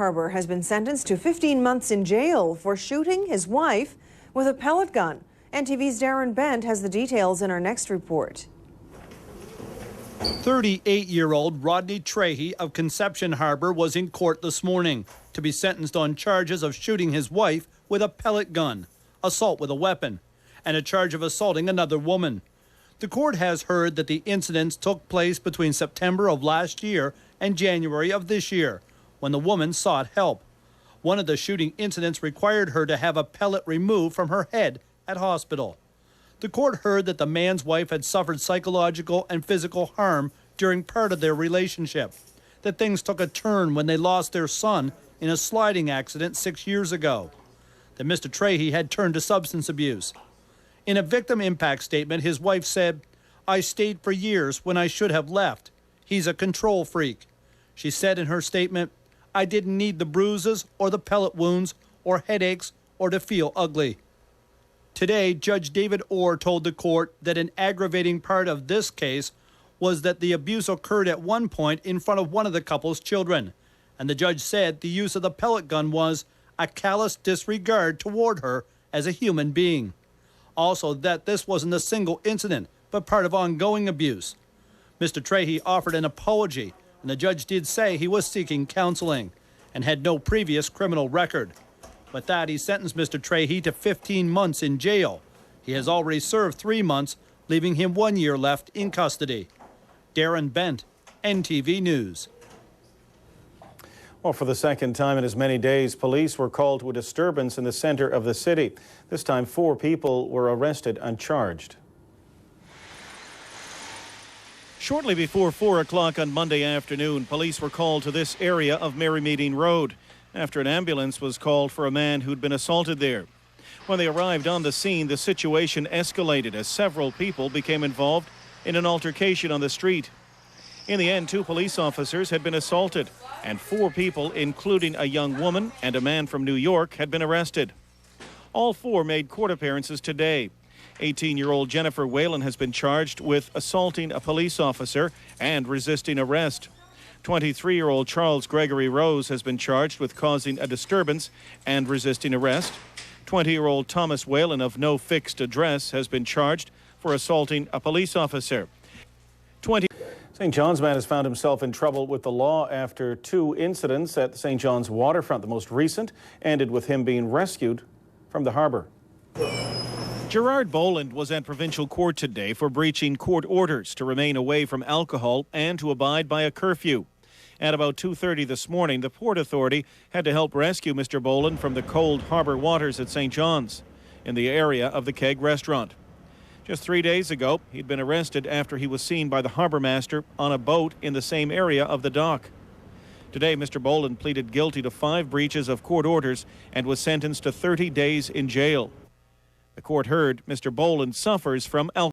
Harbour has been sentenced to 15 months in jail for shooting his wife with a pellet gun. NTV's Darren Bent has the details in our next report. 38-year-old Rodney Treahy of Conception Harbour was in court this morning to be sentenced on charges of shooting his wife with a pellet gun, assault with a weapon, and a charge of assaulting another woman. The court has heard that the incidents took place between September of last year and January of this year, when the woman sought help. One of the shooting incidents required her to have a pellet removed from her head at hospital. The court heard that the man's wife had suffered psychological and physical harm during part of their relationship, that things took a turn when they lost their son in a sliding accident 6 years ago, that Mr. Treahy had turned to substance abuse. In a victim impact statement, his wife said, "I stayed for years when I should have left. He's a control freak." She said in her statement, "I didn't need the bruises or the pellet wounds or headaches or to feel ugly." Today, Judge David Orr told the court that an aggravating part of this case was that the abuse occurred at one point in front of one of the couple's children. And the judge said the use of the pellet gun was a callous disregard toward her as a human being. Also, that this wasn't a single incident, but part of ongoing abuse. Mr. Treahy offered an apology, and the judge did say he was seeking counseling and had no previous criminal record. With that, he sentenced Mr. Treahy to 15 months in jail. He has already served 3 months, leaving him 1 year left in custody. Darren Bent, NTV News. Well, for the second time in as many days, police were called to a disturbance in the center of the city. This time, 4 people were arrested and charged. Shortly before 4 o'clock on Monday afternoon, police were called to this area of Merrymeeting Road after an ambulance was called for a man who'd been assaulted there. When they arrived on the scene, the situation escalated as several people became involved in an altercation on the street. In the end, 2 police officers had been assaulted, and 4 people, including a young woman and a man from New York, had been arrested. All 4 made court appearances today. 18-year-old Jennifer Whalen has been charged with assaulting a police officer and resisting arrest. 23-year-old Charles Gregory Rose has been charged with causing a disturbance and resisting arrest. 20-year-old Thomas Whalen of no fixed address has been charged for assaulting a police officer. St. John's man has found himself in trouble with the law after 2 incidents at the St. John's waterfront. The most recent ended with him being rescued from the harbor. Gerard Boland was at provincial court today for breaching court orders to remain away from alcohol and to abide by a curfew. At about 2:30 this morning, the Port Authority had to help rescue Mr. Boland from the cold harbor waters at St. John's in the area of the Keg restaurant. Just 3 days ago, he'd been arrested after he was seen by the harbor master on a boat in the same area of the dock. Today, Mr. Boland pleaded guilty to 5 breaches of court orders and was sentenced to 30 days in jail. The court heard Mr. Boland suffers from alcohol.